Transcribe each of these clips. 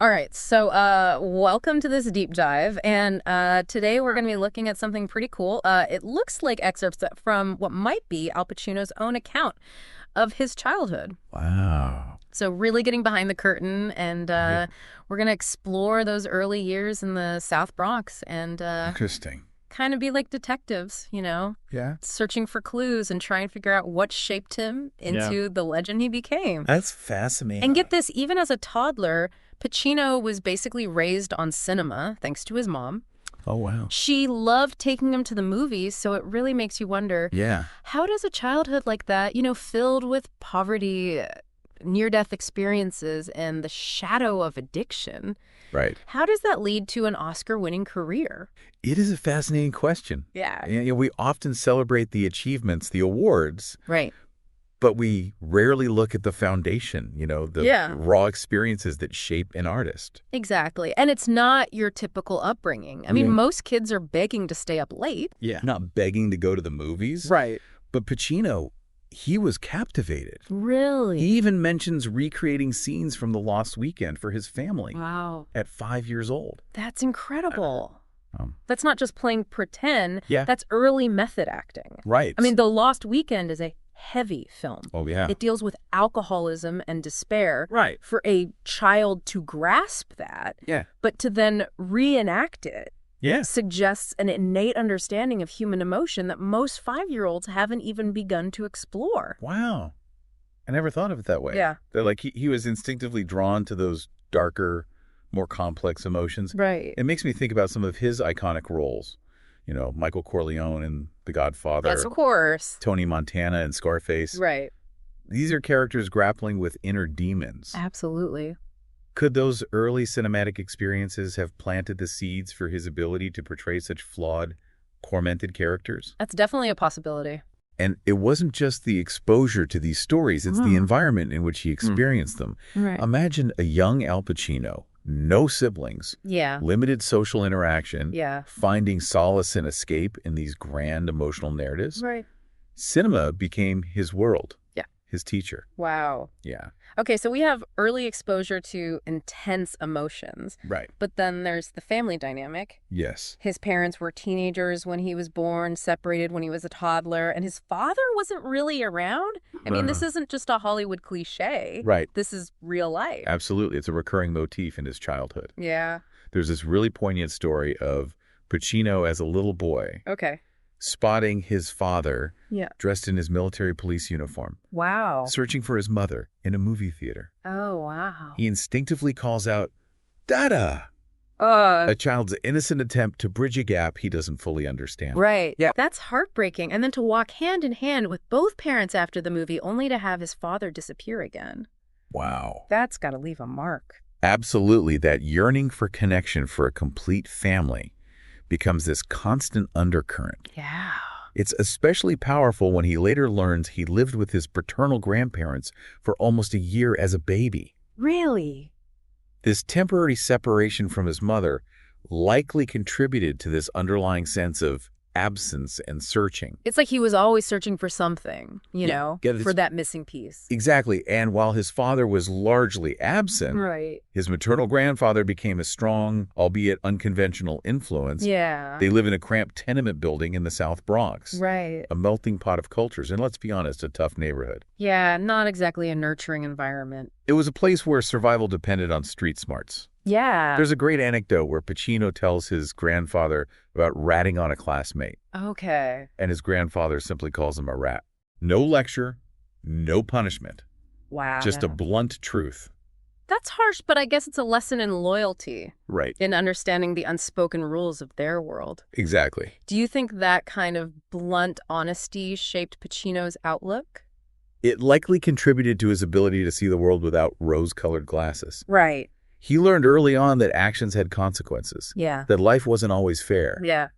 All right, so welcome to this deep dive, and today we're going to be looking at something pretty cool. It looks like excerpts from what might be Al Pacino's own account of his childhood. Wow. So really getting behind the curtain, and we're going to explore those early years in the South Bronx and Interesting. kind of be like detectives, you know, Yeah. searching for clues and trying to figure out what shaped him into the legend he became. That's fascinating. And get this, even as a toddler, Pacino was basically raised on cinema, thanks to his mom. Oh, wow. She loved taking him to the movies, so it really makes you wonder, Yeah. how does a childhood like that, you know, filled with poverty, near-death experiences, and the shadow of addiction, Right. how does that lead to an Oscar-winning career? It is a fascinating question. Yeah. You know, we often celebrate the achievements, the awards, Right. but we rarely look at the foundation, you know, the raw experiences that shape an artist. Exactly. And it's not your typical upbringing. I mean, most kids are begging to stay up late. Yeah. Not begging to go to the movies. Right. But Pacino, he was captivated. Really? He even mentions recreating scenes from The Lost Weekend for his family Wow. at 5 years old. That's incredible. Um, That's not just playing pretend. Yeah. That's early method acting. Right. I mean, The Lost Weekend is a heavy film. Oh, yeah. It deals with alcoholism and despair. Right. For a child to grasp that, Yeah. but to then reenact it, Yeah. suggests an innate understanding of human emotion that most 5-year-olds haven't even begun to explore. Wow. I never thought of it that way. Yeah. That, like, he was instinctively drawn to those darker, more complex emotions. Right. It makes me think about some of his iconic roles. You know, Michael Corleone in The Godfather. Yes, of course. Tony Montana in Scarface. Right. These are characters grappling with inner demons. Absolutely. Could those early cinematic experiences have planted the seeds for his ability to portray such flawed, tormented characters? That's definitely a possibility. And it wasn't just the exposure to these stories, it's the environment in which he experienced them. Right. Imagine a young Al Pacino, no siblings, Yeah. limited social interaction, Yeah. finding solace and escape in these grand emotional narratives. Right. Cinema became his world. Yeah. His teacher. Wow. Yeah. Okay, so we have early exposure to intense emotions, Right. but then there's the family dynamic. Yes. His parents were teenagers when he was born, separated when he was a toddler, and his father wasn't really around. I mean, this isn't just a Hollywood cliche. Right. This is real life. Absolutely. It's a recurring motif in his childhood. Yeah. There's this really poignant story of Pacino as a little boy Okay. spotting his father Yeah. dressed in his military police uniform, Wow. searching for his mother in a movie theater. Oh, wow. He instinctively calls out, "Dada!" A child's innocent attempt to bridge a gap he doesn't fully understand. Right. Yeah. That's heartbreaking. And then to walk hand in hand with both parents after the movie only to have his father disappear again. Wow. That's got to leave a mark. Absolutely, that yearning for connection for a complete family becomes this constant undercurrent. Yeah. It's especially powerful when he later learns he lived with his paternal grandparents for almost a year as a baby. Really? This temporary separation from his mother likely contributed to this underlying sense of absence and searching. It's like he was always searching for something, you know, Yeah, for that missing piece. Exactly. And while his father was largely absent, Right. his maternal grandfather became a strong, albeit unconventional influence. Yeah. They live in a cramped tenement building in the South Bronx, Right. a melting pot of cultures, and let's be honest, a tough neighborhood. Yeah, not exactly a nurturing environment. It was a place where survival depended on street smarts. Yeah. There's a great anecdote where Pacino tells his grandfather about ratting on a classmate, Okay. and his grandfather simply calls him a rat. No lecture, no punishment, Wow. just a blunt truth. That's harsh, but I guess it's a lesson in loyalty, Right. in understanding the unspoken rules of their world. Exactly. Do you think that kind of blunt honesty shaped Pacino's outlook? It likely contributed to his ability to see the world without rose-colored glasses. Right. He learned early on that actions had consequences, Yeah. that life wasn't always fair. Yeah.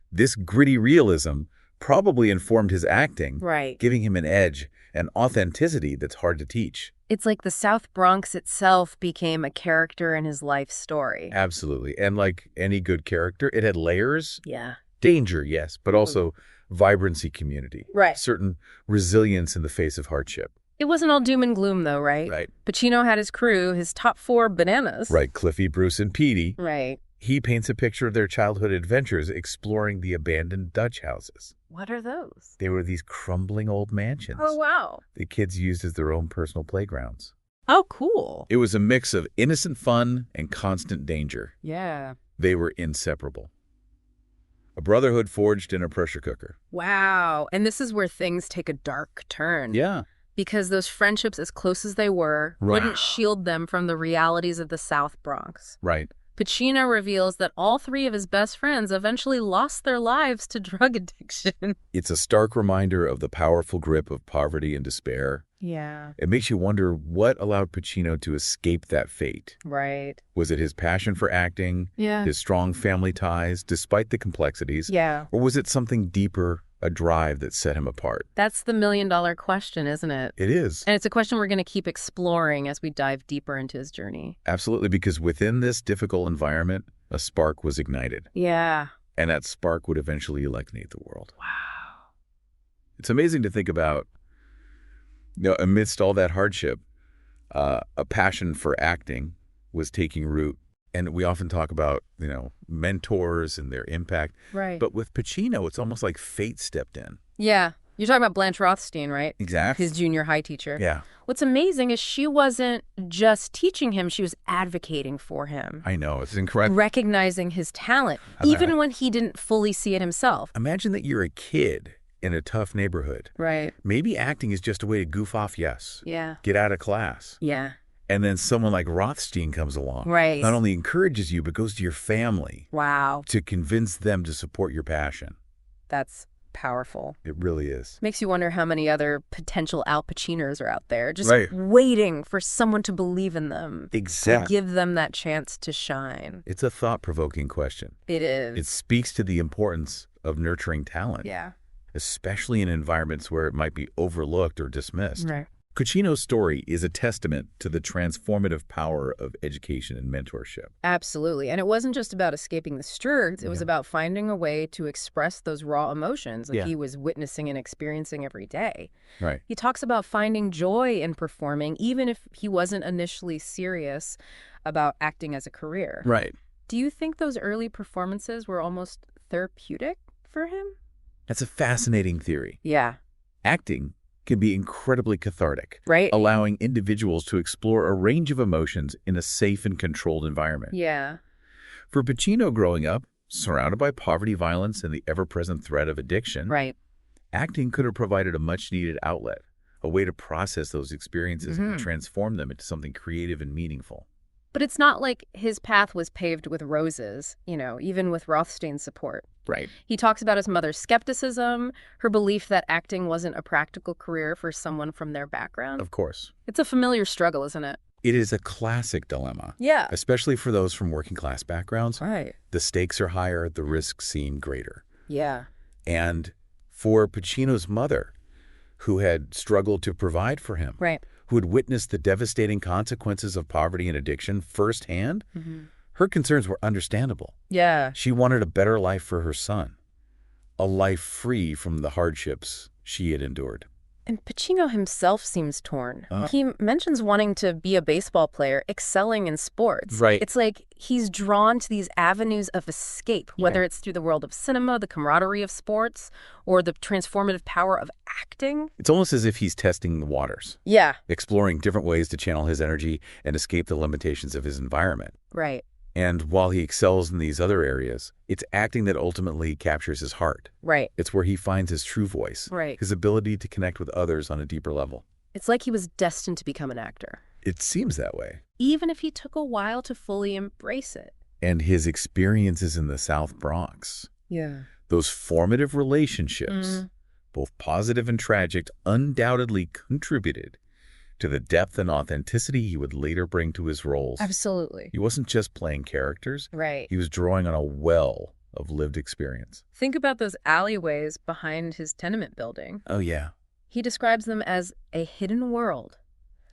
This gritty realism probably informed his acting, Right. giving him an edge and authenticity that's hard to teach. It's like the South Bronx itself became a character in his life story. Absolutely. And like any good character, it had layers. Yeah. Danger, yes, but also vibrancy, community. Right. Certain resilience in the face of hardship. It wasn't all doom and gloom, though, right? Right. Pacino had his crew, his top 4 bananas. Right, Cliffy, Bruce, and Petey. Right. He paints a picture of their childhood adventures exploring the abandoned Dutch houses. What are those? They were these crumbling old mansions Oh, wow. the kids used as their own personal playgrounds. Oh, cool. It was a mix of innocent fun and constant danger. Yeah. They were inseparable. A brotherhood forged in a pressure cooker. Wow. And this is where things take a dark turn. Yeah. Because those friendships, as close as they were, Right. wouldn't shield them from the realities of the South Bronx. Right. Pacino reveals that all 3 of his best friends eventually lost their lives to drug addiction. It's a stark reminder of the powerful grip of poverty and despair. Yeah. It makes you wonder what allowed Pacino to escape that fate. Right. Was it his passion for acting, Yeah. his strong family ties, despite the complexities? Yeah. Or was it something deeper, a drive that set him apart? That's the million-dollar question, isn't it? It is. And it's a question we're going to keep exploring as we dive deeper into his journey. Absolutely, because within this difficult environment, a spark was ignited. Yeah. And that spark would eventually illuminate the world. Wow. It's amazing to think about, amidst all that hardship, a passion for acting was taking root. And we often talk about, mentors and their impact. Right. But with Pacino, it's almost like fate stepped in. Yeah. You're talking about Blanche Rothstein, right? Exactly. His junior high teacher. Yeah. What's amazing is she wasn't just teaching him, she was advocating for him. I know. It's incredible. Recognizing his talent, even when he didn't fully see it himself. Imagine that you're a kid in a tough neighborhood. Right. Maybe acting is just a way to goof off, yes. Yeah. Get out of class. Yeah. And then someone like Rothstein comes along. Right. Not only encourages you, but goes to your family. Wow. To convince them to support your passion. That's powerful. It really is. Makes you wonder how many other potential Al Pacinos are out there just Right. waiting for someone to believe in them. Exactly. To give them that chance to shine. It's a thought-provoking question. It is. It speaks to the importance of nurturing talent. Yeah. Especially in environments where it might be overlooked or dismissed. Right. Pacino's story is a testament to the transformative power of education and mentorship. Absolutely. And it wasn't just about escaping the streets. It was about finding a way to express those raw emotions that he was witnessing and experiencing every day. Right. He talks about finding joy in performing, even if he wasn't initially serious about acting as a career. Right. Do you think those early performances were almost therapeutic for him? That's a fascinating theory. Yeah. Acting can be incredibly cathartic, Right? allowing individuals to explore a range of emotions in a safe and controlled environment. Yeah. For Pacino growing up, surrounded by poverty, violence, and the ever-present threat of addiction, Right. acting could have provided a much-needed outlet, a way to process those experiences and transform them into something creative and meaningful. But it's not like his path was paved with roses, even with Rothstein's support. Right. He talks about his mother's skepticism, her belief that acting wasn't a practical career for someone from their background. Of course. It's a familiar struggle, isn't it? It is a classic dilemma. Yeah. Especially for those from working-class backgrounds. Right. The stakes are higher, the risks seem greater. Yeah. And for Pacino's mother, who had struggled to provide for him, Right. who had witnessed the devastating consequences of poverty and addiction firsthand, her concerns were understandable. Yeah. She wanted a better life for her son, a life free from the hardships she had endured. And Pacino himself seems torn. He mentions wanting to be a baseball player, excelling in sports. Right. It's like he's drawn to these avenues of escape, whether it's through the world of cinema, the camaraderie of sports, or the transformative power of acting. It's almost as if he's testing the waters, Yeah. exploring different ways to channel his energy and escape the limitations of his environment. Right. And while he excels in these other areas, it's acting that ultimately captures his heart. Right. It's where he finds his true voice, Right. his ability to connect with others on a deeper level. It's like he was destined to become an actor, It seems that way. even if he took a while to fully embrace it. And his experiences in the South Bronx, Yeah. those formative relationships, both positive and tragic, undoubtedly contributed to the depth and authenticity he would later bring to his roles. Absolutely. He wasn't just playing characters. Right. He was drawing on a well of lived experience. Think about those alleyways behind his tenement building. Oh, yeah. He describes them as a hidden world,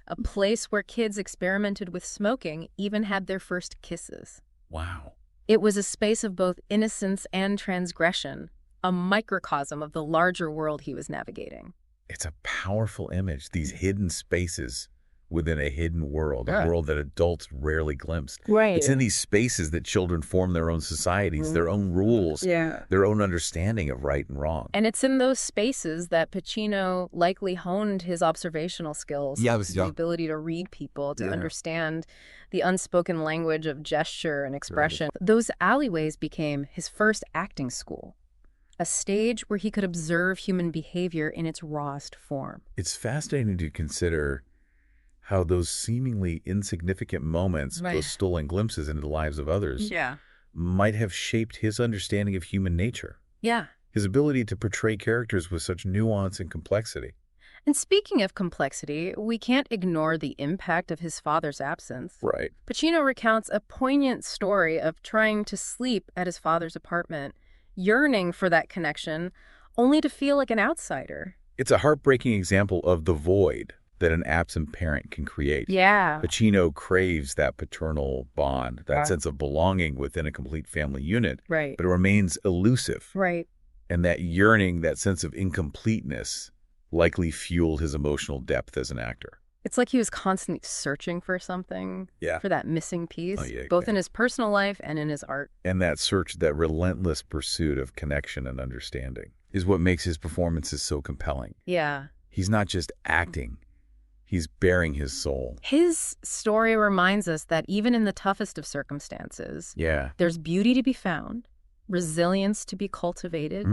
a place where kids experimented with smoking, even had their first kisses. Wow. It was a space of both innocence and transgression, a microcosm of the larger world he was navigating. It's a powerful image, these hidden spaces within a hidden world, a Yeah. world that adults rarely glimpse. Right. It's in these spaces that children form their own societies, their own rules, Yeah. their own understanding of right and wrong. And it's in those spaces that Pacino likely honed his observational skills, the ability to read people, to understand the unspoken language of gesture and expression. Those alleyways became his first acting school, a stage where he could observe human behavior in its rawest form. It's fascinating to consider how those seemingly insignificant moments, those stolen glimpses into the lives of others, might have shaped his understanding of human nature. Yeah. His ability to portray characters with such nuance and complexity. And speaking of complexity, we can't ignore the impact of his father's absence. Right. Pacino recounts a poignant story of trying to sleep at his father's apartment, yearning for that connection, only to feel like an outsider. It's a heartbreaking example of the void that an absent parent can create. Yeah. Pacino craves that paternal bond, that sense of belonging within a complete family unit. Right. But it remains elusive. Right. And that yearning, that sense of incompleteness, likely fueled his emotional depth as an actor. It's like he was constantly searching for something, for that missing piece, both in his personal life and in his art. And that search, that relentless pursuit of connection and understanding, is what makes his performances so compelling. Yeah. He's not just acting. He's bearing his soul. His story reminds us that even in the toughest of circumstances, there's beauty to be found, resilience to be cultivated,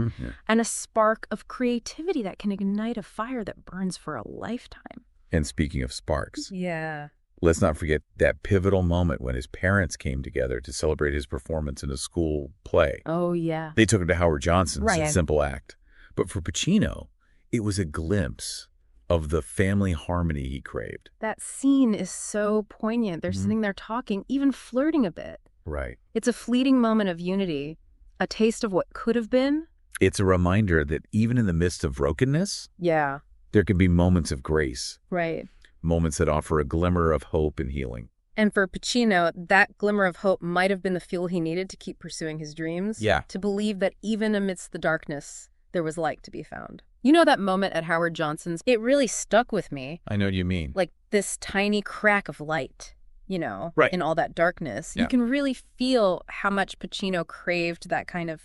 and a spark of creativity that can ignite a fire that burns for a lifetime. And speaking of sparks, let's not forget that pivotal moment when his parents came together to celebrate his performance in a school play. Oh, yeah. They took him to Howard Johnson's simple act. But for Pacino, it was a glimpse of the family harmony he craved. That scene is so poignant. They're sitting there talking, even flirting a bit. Right. It's a fleeting moment of unity, a taste of what could have been. It's a reminder that even in the midst of brokenness, there can be moments of grace. Right. Moments that offer a glimmer of hope and healing. And for Pacino, that glimmer of hope might have been the fuel he needed to keep pursuing his dreams. To believe that even amidst the darkness, there was light to be found. You know that moment at Howard Johnson's? It really stuck with me. I know what you mean. Like this tiny crack of light, in all that darkness. You can really feel how much Pacino craved that kind of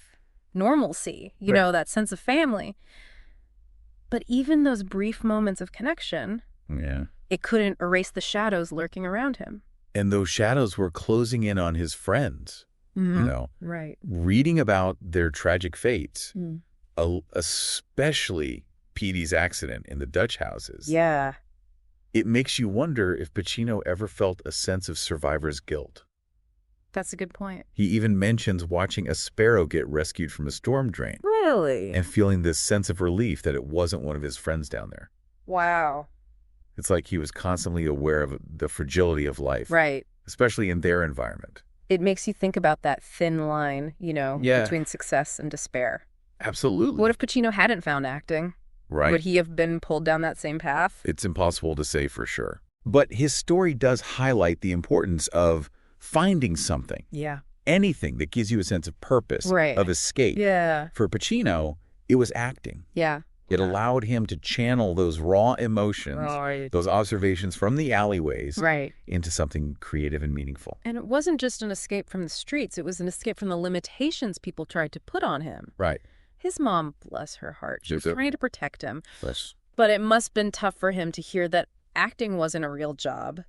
normalcy, you know, that sense of family. But even those brief moments of connection, it couldn't erase the shadows lurking around him. And those shadows were closing in on his friends, reading about their tragic fates. Especially Petey's accident in the Dutch houses. It makes you wonder if Pacino ever felt a sense of survivor's guilt. That's a good point. He even mentions watching a sparrow get rescued from a storm drain. Really? And feeling this sense of relief that it wasn't one of his friends down there. Wow. It's like he was constantly aware of the fragility of life. Right. Especially in their environment. It makes you think about that thin line, between success and despair. Absolutely. What if Pacino hadn't found acting? Right. Would he have been pulled down that same path? It's impossible to say for sure. But his story does highlight the importance of finding something. Anything that gives you a sense of purpose, of escape. For Pacino, it was acting. It allowed him to channel those raw emotions, those observations from the alleyways, into something creative and meaningful. And it wasn't just an escape from the streets. It was an escape from the limitations people tried to put on him. His mom, bless her heart, she was trying to protect him. But it must have been tough for him to hear that acting wasn't a real job.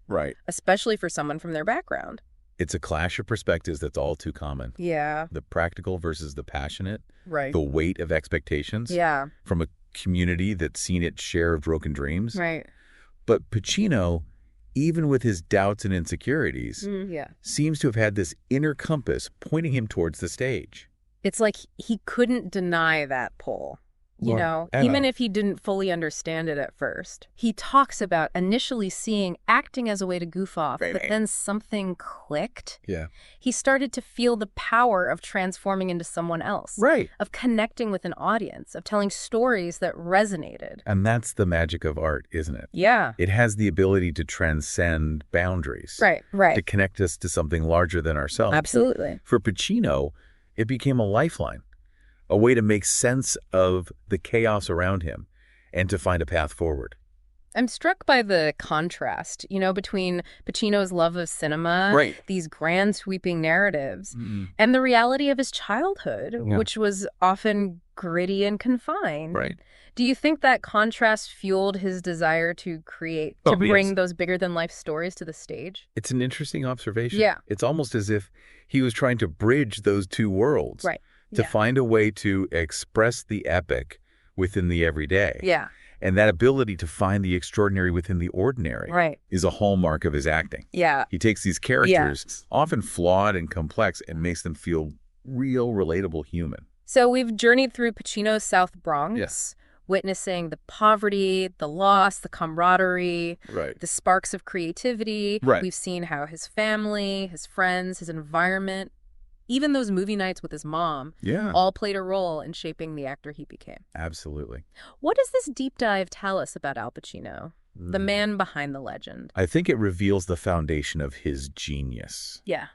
Especially for someone from their background. It's a clash of perspectives that's all too common. The practical versus the passionate. The weight of expectations. From a community that's seen its share of broken dreams. But Pacino, even with his doubts and insecurities, seems to have had this inner compass pointing him towards the stage. It's like he couldn't deny that pull, even if he didn't fully understand it at first. He talks about initially seeing acting as a way to goof off, but then something clicked. He started to feel the power of transforming into someone else, of connecting with an audience, of telling stories that resonated. And that's the magic of art, isn't it? It has the ability to transcend boundaries. To connect us to something larger than ourselves. Absolutely. For Pacino, it became a lifeline. A way to make sense of the chaos around him and to find a path forward. I'm struck by the contrast, between Pacino's love of cinema, Right. these grand sweeping narratives, Mm-hmm. and the reality of his childhood, Yeah. which was often gritty and confined. Right. Do you think that contrast fueled his desire to create, Oh, to bring yes. those bigger-than-life stories to the stage? It's an interesting observation. Yeah. It's almost as if he was trying to bridge those two worlds. Right. To Yeah. find a way to express the epic within the everyday. Yeah. And that ability to find the extraordinary within the ordinary Right. is a hallmark of his acting. Yeah. He takes these characters, often flawed and complex, and makes them feel real, relatable human. So we've journeyed through Pacino's South Bronx, Yes. witnessing the poverty, the loss, the camaraderie, Right. the sparks of creativity. Right. We've seen how his family, his friends, his environment, even those movie nights with his mom, Yeah. all played a role in shaping the actor he became. Absolutely. What does this deep dive tell us about Al Pacino, the man behind the legend? I think it reveals the foundation of his genius. Yeah.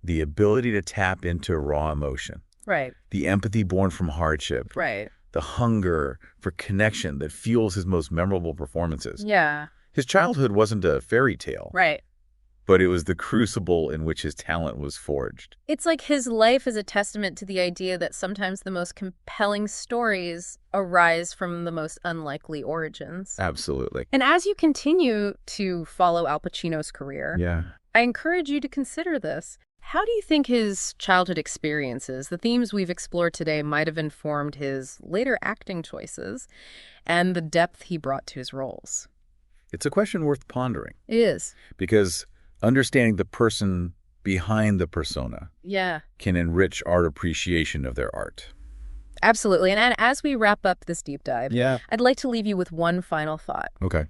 The ability to tap into raw emotion. Right. The empathy born from hardship. Right. The hunger for connection that fuels his most memorable performances. Yeah. His childhood wasn't a fairy tale, Right. but it was the crucible in which his talent was forged. It's like his life is a testament to the idea that sometimes the most compelling stories arise from the most unlikely origins. Absolutely. And as you continue to follow Al Pacino's career, Yeah. I encourage you to consider this. How do you think his childhood experiences, the themes we've explored today, might have informed his later acting choices and the depth he brought to his roles? It's a question worth pondering It is. because understanding the person behind the persona Yeah, can enrich our appreciation of their art. absolutely. And as we wrap up this deep dive, Yeah. I'd like to leave you with one final thought. Okay.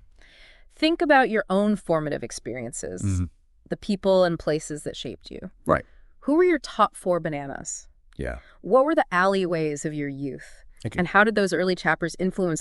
Think about your own formative experiences, Mhm. the people and places that shaped you. Right. Who were your top 4 bananas? Yeah. What were the alleyways of your youth? Okay. And how did those early chapters influence